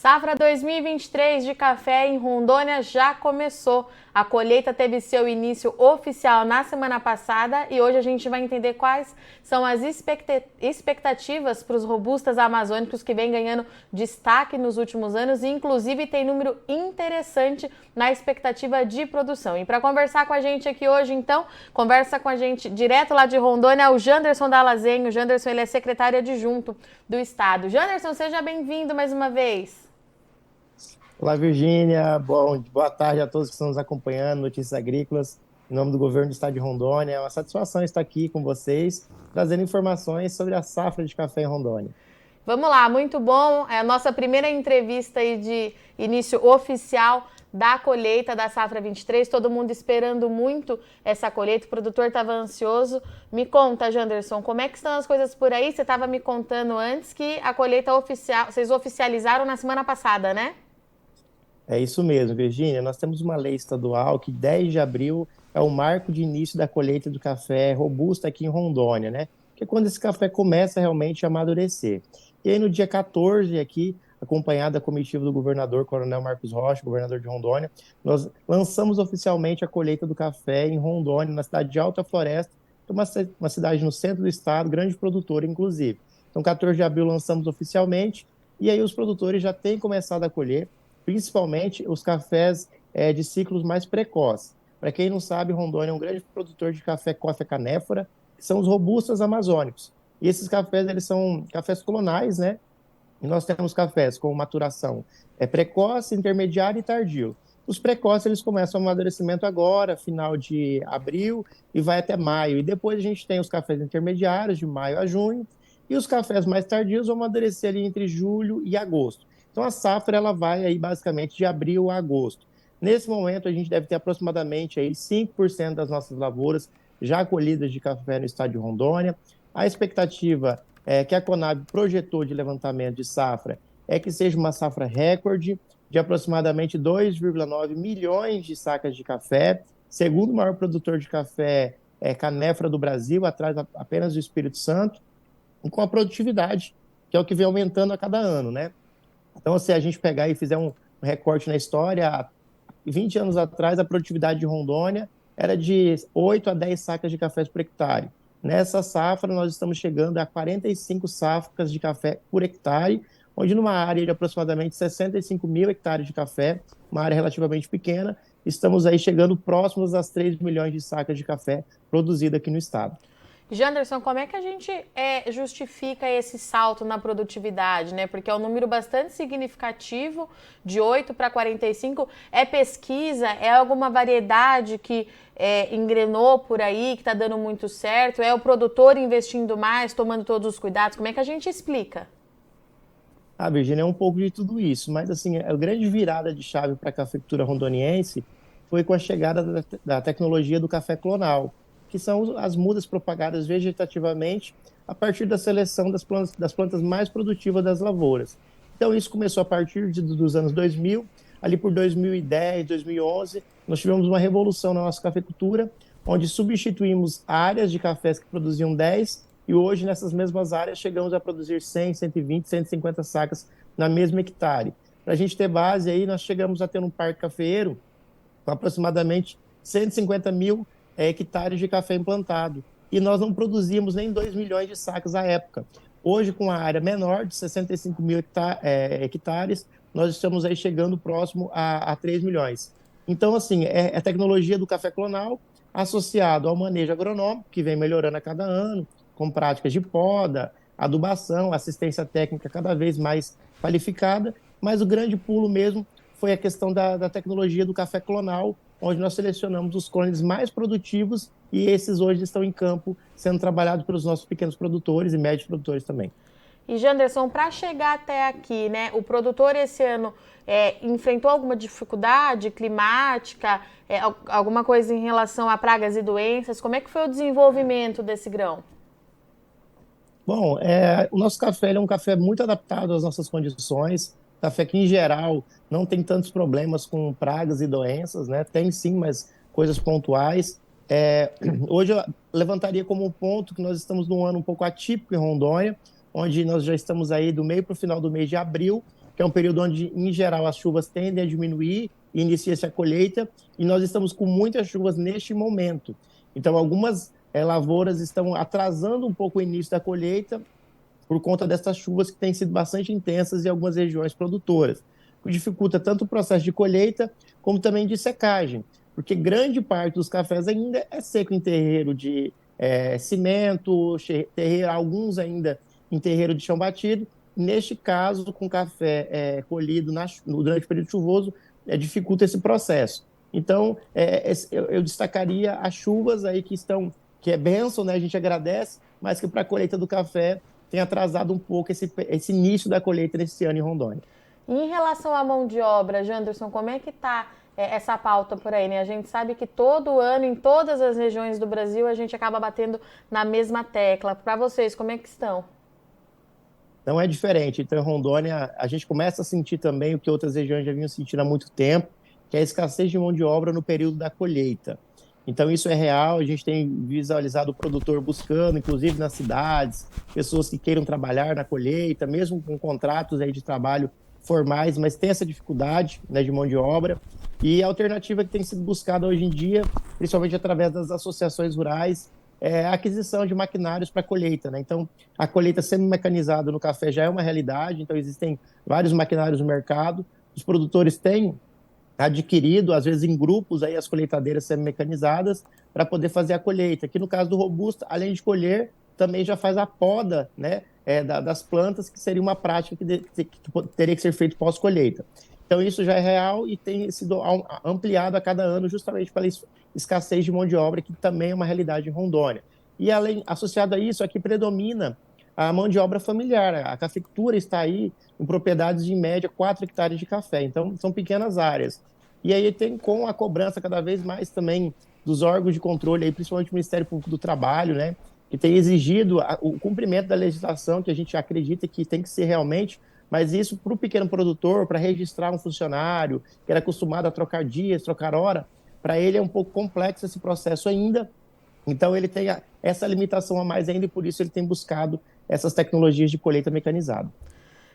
Safra 2023 de café em Rondônia já começou. A colheita teve seu início oficial na semana passada e hoje a gente vai entender quais são as expectativas para os robustas amazônicos que vem ganhando destaque nos últimos anos e inclusive tem número interessante na expectativa de produção. E para conversar com a gente aqui hoje, então, conversa com a gente direto lá de Rondônia, o Janderson Dallazenho. O Janderson, ele é secretário adjunto do Estado. Janderson, seja bem-vindo mais uma vez. Olá, Virgínia. Boa tarde a todos que estão nos acompanhando, Notícias Agrícolas, em nome do governo do estado de Rondônia. É uma satisfação estar aqui com vocês, trazendo informações sobre a safra de café em Rondônia. Vamos lá, muito bom. É a nossa primeira entrevista aí de início oficial da colheita da safra 23, todo mundo esperando muito essa colheita, o produtor estava ansioso. Me conta, Janderson, como é que estão as coisas por aí? Você estava me contando antes que a colheita oficial, vocês oficializaram na semana passada, né? É isso mesmo, Virgínia. Nós temos uma lei estadual que 10 de abril é o marco de início da colheita do café robusto aqui em Rondônia, né? Que é quando esse café começa realmente a amadurecer. E aí no dia 14 aqui, acompanhado da comitiva do governador Coronel Marcos Rocha, governador de Rondônia, nós lançamos oficialmente a colheita do café em Rondônia, na cidade de Alta Floresta, que é uma cidade no centro do estado, grande produtora, inclusive. Então, 14 de abril lançamos oficialmente, e aí os produtores já têm começado a colher, principalmente os cafés de ciclos mais precoces. Para quem não sabe, Rondônia é um grande produtor de café Coffea canephora, que são os robustos amazônicos. E esses cafés, eles são cafés clonais, né? E nós temos cafés com maturação precoce, intermediário e tardio. Os precoces, eles começam o amadurecimento agora, final de abril, e vai até maio. E depois a gente tem os cafés intermediários, de maio a junho, e os cafés mais tardios vão amadurecer ali entre julho e agosto. Então a safra ela vai aí basicamente de abril a agosto. Nesse momento a gente deve ter aproximadamente aí 5% das nossas lavouras já colhidas de café no estado de Rondônia. A expectativa que a Conab projetou de levantamento de safra é que seja uma safra recorde de aproximadamente 2,9 milhões de sacas de café, segundo maior produtor de café canéfora do Brasil, atrás apenas do Espírito Santo, e com a produtividade, que é o que vem aumentando a cada ano, né? Então, se a gente pegar e fizer um recorte na história, há 20 anos atrás, a produtividade de Rondônia era de 8 a 10 sacas de café por hectare. Nessa safra, nós estamos chegando a 45 sacas de café por hectare, onde numa área de aproximadamente 65 mil hectares de café, uma área relativamente pequena, estamos aí chegando próximos às 3 milhões de sacas de café produzidas aqui no estado. Janderson, como é que a gente justifica esse salto na produtividade, né? Porque é um número bastante significativo, de 8 para 45. É pesquisa? É alguma variedade que engrenou por aí, que está dando muito certo? É o produtor investindo mais, tomando todos os cuidados? Como é que a gente explica? Virgínia, é um pouco de tudo isso, mas assim, a grande virada de chave para a cafeicultura rondoniense foi com a chegada da tecnologia do café clonal, que são as mudas propagadas vegetativamente a partir da seleção das plantas mais produtivas das lavouras. Então, isso começou a partir dos anos 2000, ali por 2010, 2011, nós tivemos uma revolução na nossa cafeicultura, onde substituímos áreas de cafés que produziam 10, e hoje, nessas mesmas áreas, chegamos a produzir 100, 120, 150 sacas na mesma hectare. Para a gente ter base aí, nós chegamos a ter um parque cafeeiro com aproximadamente 150 mil hectares de café implantado. E nós não produzíamos nem 2 milhões de sacas à época. Hoje, com a área menor, de 65 mil hectares, nós estamos aí chegando próximo a 3 milhões. Então, assim, é a tecnologia do café clonal associado ao manejo agronômico, que vem melhorando a cada ano, com práticas de poda, adubação, assistência técnica cada vez mais qualificada, mas o grande pulo mesmo foi a questão da tecnologia do café clonal, onde nós selecionamos os clones mais produtivos e esses hoje estão em campo sendo trabalhados pelos nossos pequenos produtores e médios produtores também. E, Janderson, para chegar até aqui, né, o produtor esse ano enfrentou alguma dificuldade climática, alguma coisa em relação a pragas e doenças? Como é que foi o desenvolvimento desse grão? Bom, o nosso café é um café muito adaptado às nossas condições, café que, em geral, não tem tantos problemas com pragas e doenças, né? Tem sim, mas coisas pontuais. Hoje eu levantaria como ponto que nós estamos num ano um pouco atípico em Rondônia, onde nós já estamos aí do meio para o final do mês de abril, que é um período onde, em geral, as chuvas tendem a diminuir e inicia-se a colheita, e nós estamos com muitas chuvas neste momento. Então, algumas lavouras estão atrasando um pouco o início da colheita por conta dessas chuvas que têm sido bastante intensas em algumas regiões produtoras, o que dificulta tanto o processo de colheita como também de secagem, porque grande parte dos cafés ainda é seco em terreiro de cimento, terreiro, alguns ainda em terreiro de chão batido. Neste caso, com café colhido durante o período chuvoso, dificulta esse processo. Então, eu destacaria as chuvas aí que é bênção, né? A gente agradece, mas que para a colheita do café tem atrasado um pouco esse início da colheita nesse ano em Rondônia. E em relação à mão de obra, Janderson, como é que está essa pauta por aí, né? A gente sabe que todo ano, em todas as regiões do Brasil, a gente acaba batendo na mesma tecla. Para vocês, como é que estão? Não é diferente. Então, em Rondônia, a gente começa a sentir também o que outras regiões já vinham sentindo há muito tempo, que é a escassez de mão de obra no período da colheita. Então, isso é real, a gente tem visualizado o produtor buscando, inclusive nas cidades, pessoas que queiram trabalhar na colheita, mesmo com contratos aí de trabalho formais, mas tem essa dificuldade, né, de mão de obra. E a alternativa que tem sido buscada hoje em dia, principalmente através das associações rurais, é a aquisição de maquinários para colheita, né? Então, a colheita semi-mecanizada no café já é uma realidade, então existem vários maquinários no mercado, os produtores têm adquirido, às vezes em grupos, aí, as colheitadeiras semi-mecanizadas para poder fazer a colheita. Aqui no caso do Robusta, além de colher, também já faz a poda, né, das plantas, que seria uma prática que teria que ser feita pós-colheita. Então, isso já é real e tem sido ampliado a cada ano justamente pela escassez de mão de obra, que também é uma realidade em Rondônia. E, associado a isso, aqui predomina a mão de obra familiar. A cafeicultura está aí em propriedades de, em média, 4 hectares de café. Então, são pequenas áreas. E aí tem com a cobrança cada vez mais também dos órgãos de controle, aí, principalmente o Ministério Público do Trabalho, né, que tem exigido o cumprimento da legislação, que a gente acredita que tem que ser realmente, mas isso para o pequeno produtor, para registrar um funcionário que era acostumado a trocar dias, trocar hora, para ele é um pouco complexo esse processo ainda. Então, ele tem essa limitação a mais ainda e por isso ele tem buscado essas tecnologias de colheita mecanizada.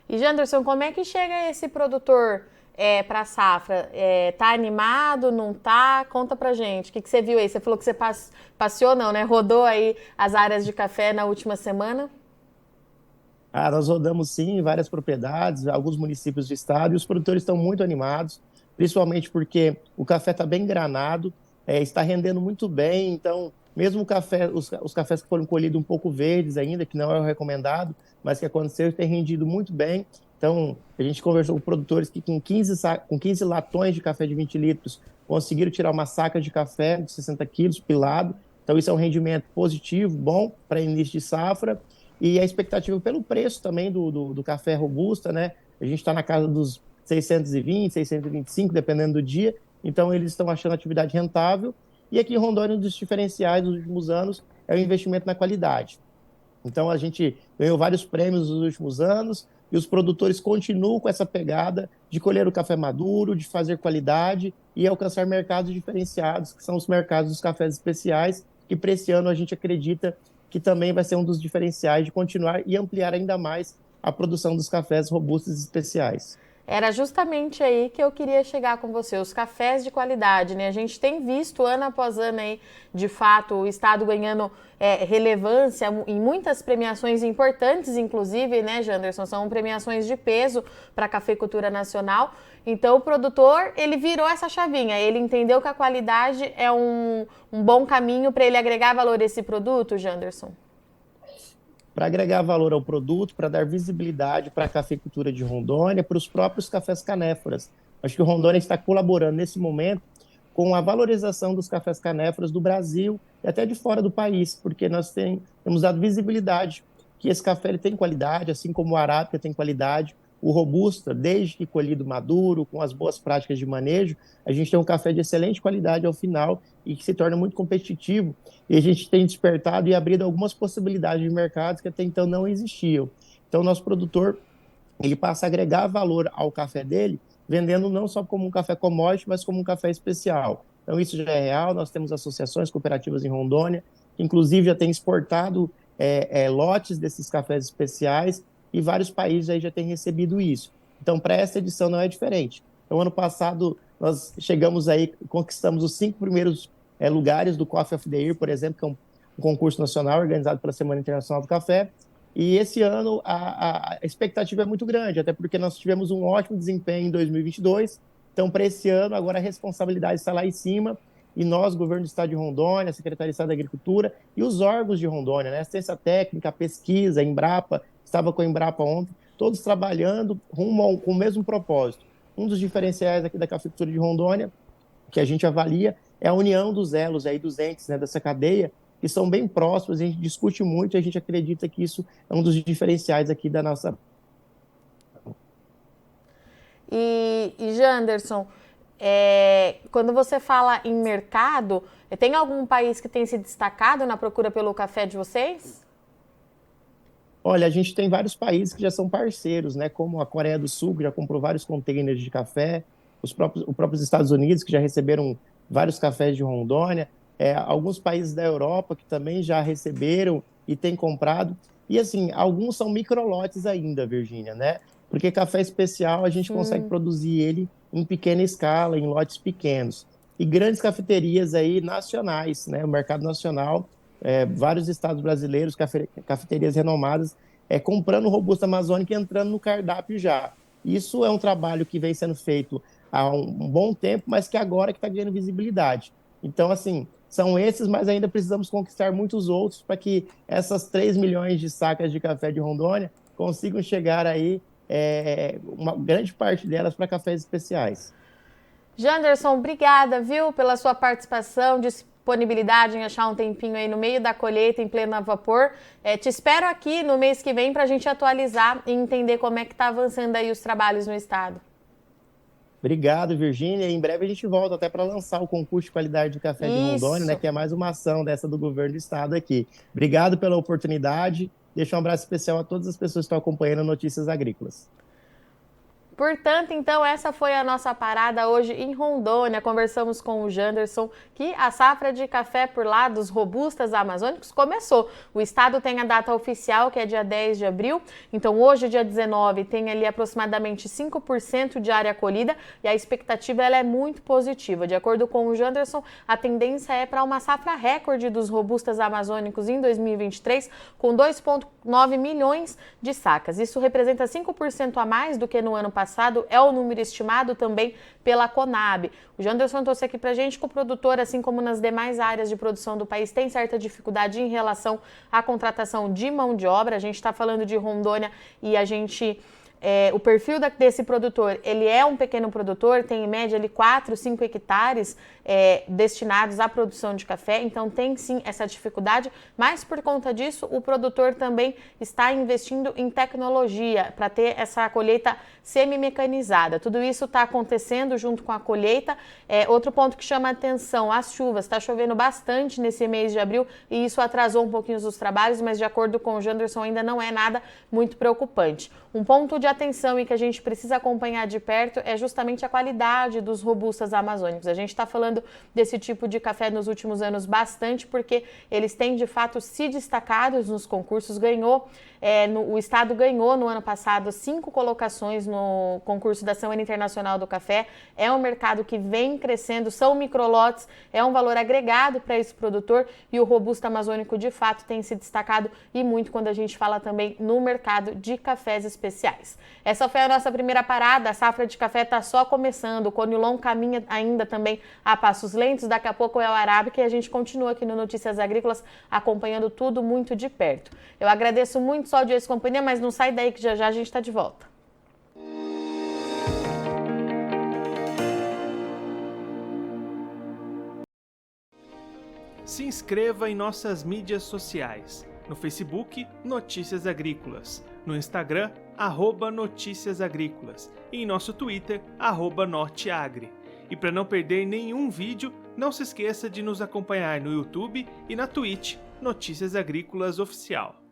E, Janderson, como é que chega esse produtor para a safra? Tá animado, não tá? Conta pra gente. O que você viu aí? Você falou que você passeou, não, né? Rodou aí as áreas de café na última semana? Nós rodamos sim em várias propriedades, alguns municípios do estado, e os produtores estão muito animados, principalmente porque o café está bem granado, está rendendo muito bem, então mesmo o café, os cafés que foram colhidos um pouco verdes ainda, que não é o recomendado, mas que aconteceu, tem rendido muito bem. Então, a gente conversou com produtores que com 15 latões de café de 20 litros conseguiram tirar uma saca de café de 60 quilos pilado. Então, isso é um rendimento positivo, bom para início de safra. E a expectativa pelo preço também do café robusta, né? A gente está na casa dos 620, 625, dependendo do dia. Então, eles estão achando a atividade rentável. E aqui em Rondônia, um dos diferenciais dos últimos anos é o investimento na qualidade. Então, a gente ganhou vários prêmios nos últimos anos e os produtores continuam com essa pegada de colher o café maduro, de fazer qualidade e alcançar mercados diferenciados, que são os mercados dos cafés especiais, que para esse ano a gente acredita que também vai ser um dos diferenciais de continuar e ampliar ainda mais a produção dos cafés robustos especiais. Era justamente aí que eu queria chegar com você, os cafés de qualidade, né? A gente tem visto ano após ano aí, de fato, o estado ganhando relevância em muitas premiações importantes, inclusive, né, Janderson? São premiações de peso para a cafeicultura nacional. Então, o produtor, ele virou essa chavinha, ele entendeu que a qualidade é um bom caminho para ele agregar valor a esse produto, Janderson? Para agregar valor ao produto, para dar visibilidade para a cafeicultura de Rondônia, para os próprios cafés canéforas. Acho que o Rondônia está colaborando nesse momento com a valorização dos cafés canéforas do Brasil e até de fora do país, porque nós temos dado visibilidade que esse café ele tem qualidade, assim como o arábica tem qualidade, o robusta, desde que colhido maduro, com as boas práticas de manejo, a gente tem um café de excelente qualidade ao final e que se torna muito competitivo. E a gente tem despertado e abrido algumas possibilidades de mercados que até então não existiam. Então, o nosso produtor, ele passa a agregar valor ao café dele, vendendo não só como um café commodity, mas como um café especial. Então, isso já é real. Nós temos associações cooperativas em Rondônia, que inclusive já têm exportado lotes desses cafés especiais, e vários países aí já têm recebido isso. Então, para essa edição não é diferente. Então, ano passado, nós chegamos aí, conquistamos os 5 primeiros lugares do Coffee of the Year, por exemplo, que é um concurso nacional organizado pela Semana Internacional do Café. E esse ano a expectativa é muito grande, até porque nós tivemos um ótimo desempenho em 2022. Então, para esse ano, agora a responsabilidade está lá em cima. E nós, governo do Estado de Rondônia, a Secretaria de Estado da Agricultura e os órgãos de Rondônia, né? Assistência técnica, pesquisa, Embrapa, estava com a Embrapa ontem, todos trabalhando com o mesmo propósito. Um dos diferenciais aqui da cafeicultura de Rondônia, que a gente avalia, é a união dos elos aí, dos entes, né, dessa cadeia, que são bem próximos, a gente discute muito e a gente acredita que isso é um dos diferenciais aqui da nossa... E Janderson, quando você fala em mercado, tem algum país que tem se destacado na procura pelo café de vocês? Olha, a gente tem vários países que já são parceiros, né? Como a Coreia do Sul, que já comprou vários containers de café, os próprios Estados Unidos, que já receberam vários cafés de Rondônia, alguns países da Europa que também já receberam e têm comprado. E, assim, alguns são microlotes ainda, Virgínia, né? Porque café especial a gente consegue produzir ele em pequena escala, em lotes pequenos. E grandes cafeterias aí nacionais, né? O mercado nacional, vários estados brasileiros, cafeterias renomadas, comprando Robusta Amazônica e entrando no cardápio já. Isso é um trabalho que vem sendo feito há um bom tempo, mas que agora que está ganhando visibilidade. Então, assim, são esses, mas ainda precisamos conquistar muitos outros para que essas 3 milhões de sacas de café de Rondônia consigam chegar aí, uma grande parte delas para cafés especiais. Janderson, obrigada, viu, pela sua participação, disponibilidade em achar um tempinho aí no meio da colheita, em pleno vapor. Te espero aqui no mês que vem para a gente atualizar e entender como é que está avançando aí os trabalhos no estado. Obrigado, Virgínia. Em breve a gente volta até para lançar o concurso de qualidade de café de Rondônia, né, que é mais uma ação dessa do governo do estado aqui. Obrigado pela oportunidade. Deixo um abraço especial a todas as pessoas que estão acompanhando Notícias Agrícolas. Portanto, então, essa foi a nossa parada hoje em Rondônia. Conversamos com o Janderson que a safra de café por lá dos robustas amazônicos começou. O estado tem a data oficial, que é dia 10 de abril. Então, hoje, dia 19, tem ali aproximadamente 5% de área colhida e a expectativa ela é muito positiva. De acordo com o Janderson, a tendência é para uma safra recorde dos robustas amazônicos em 2023, com 2,9 milhões de sacas. Isso representa 5% a mais do que no ano passado, é o número estimado também pela Conab. O Janderson trouxe aqui pra gente que o produtor, assim como nas demais áreas de produção do país, tem certa dificuldade em relação à contratação de mão de obra. A gente está falando de Rondônia e o perfil desse produtor, ele é um pequeno produtor, tem em média ali 4, 5 hectares destinados à produção de café, então tem sim essa dificuldade, mas por conta disso o produtor também está investindo em tecnologia para ter essa colheita semi-mecanizada. Tudo isso está acontecendo junto com a colheita. Outro ponto que chama a atenção, as chuvas. Está chovendo bastante nesse mês de abril e isso atrasou um pouquinho os trabalhos, mas de acordo com o Janderson ainda não é nada muito preocupante. Um ponto de atenção e que a gente precisa acompanhar de perto é justamente a qualidade dos robustas amazônicos. A gente está falando desse tipo de café nos últimos anos bastante porque eles têm de fato se destacado nos concursos, o estado ganhou no ano passado 5 colocações no concurso da Semana Internacional do Café. É um mercado que vem crescendo, são microlotes, é um valor agregado para esse produtor e o robusta amazônico de fato tem se destacado e muito quando a gente fala também no mercado de cafés especiais. Essa foi a nossa primeira parada, a safra de café está só começando, o Conilon caminha ainda também a passos lentos, daqui a pouco é o Arábica e a gente continua aqui no Notícias Agrícolas acompanhando tudo muito de perto. Eu agradeço muito sua audiência e companhia, mas não sai daí que já já a gente está de volta. Se inscreva em nossas mídias sociais. No Facebook, Notícias Agrícolas. No Instagram, @Notícias Agrícolas. E em nosso Twitter, @Norteagri. E para não perder nenhum vídeo, não se esqueça de nos acompanhar no YouTube e na Twitch, Notícias Agrícolas Oficial.